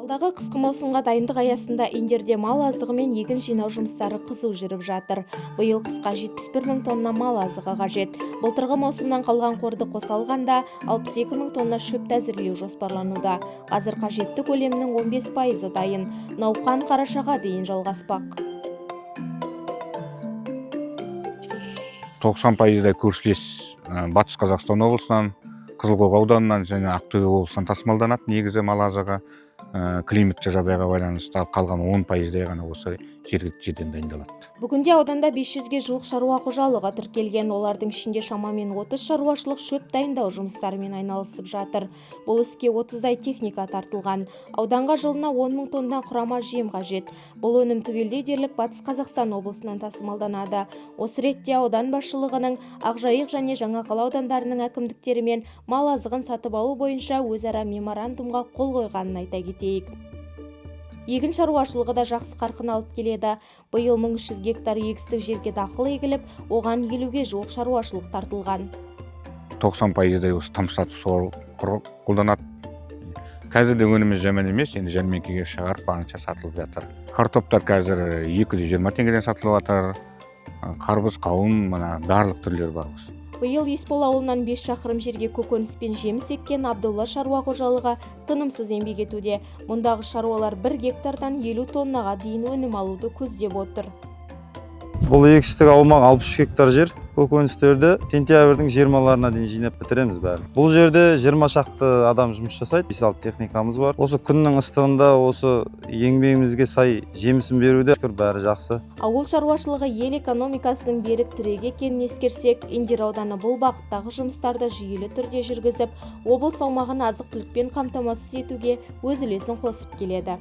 Алдағы қысқы маусымға дайындық аясында Индерде мал азығы мен егін жинау жұмыстары қызу жүріп жатыр. Биыл қысқа 71 мың тонна мал азығы қажет. Былтырғы маусымнан қалған қорды қоса алғанда 62 мың тонна шөпті әзірлеу жоспарлануда. Қазір қажетті көлемнің 15% дайын. Науқан қарашаға дейін жалғаспақ. 90% көршілес Батыс Қазақстан облысынан, Қызылқоға ауданынан және Ақтөбе облысынан тасымалданады. Негізі мал азығы климаттық жағдайға байланысты, қалған 10% ғана осы жергілікті жерден дайындалады. Бүгінде ауданда 500-ге жуық шаруа қожалығы тіркелген. Олардың ішінде шамамен 30 шаруашылық шөп дайындау жұмыстарымен айналысып жатыр. Бұл іске 30-дай техника тартылған. Ауданға жылына 10 мың тонна құрама жем қажет. Бұл өнім түгелдей дерлік Батыс Қазақстан облысынан тасымалданады. Осы ретте аудан басшылығының Ақжайық және Жаңақала аудандарының әкімдіктерімен мал азығын сатып алу бойынша өзара меморандумға қол қойғанын айта кетейік. Егін шаруашылығы да жақсы қарқын алып келеді. Биыл 1300 гектар егістік жерге дақыл егіліп, оған 50-ге жуық шаруашылық тартылған. 90% осы тамшылатып суару қолданады. Қазірде өніміміз жаман емес, енді жәрмеңкеге шығарып барынша сатылып жатыр. Картоптар қазір 220 теңгеден сатылып жатыр. Қарбыз, қауын, барлық түрлері бар. Биыл Еспол ауылынан 5 шақырым жерге көкөніс пен жеміс еккен Абдулла шаруа қожалығы тынымсыз еңбек етуде. Мұндағы шаруалар 1 гектардан 50 тоннаға дейін өнім алуды көздеп отыр. Бұл егістік аумағы 63 гектар жер. Көкөністерді сентябрьдің 20-ларына дейін жинап бітіреміз бәрі. Бұл жерде 20 шақты адам жұмыс жасайды. 5-6 техникамыз бар. Осы күннің ыстығында осы еңбегімізге сай жемісін беруде бәрі жақсы. Ауыл шаруашылығы ел экономикасының берік тірегі екенін ескерсек, Индер ауданы бұл бағыттағы жұмыстарды жүйелі түрде жүргізіп, облыс аумағын азық-түлікпен қамтамасыз етуге өз үлесін қосып келеді.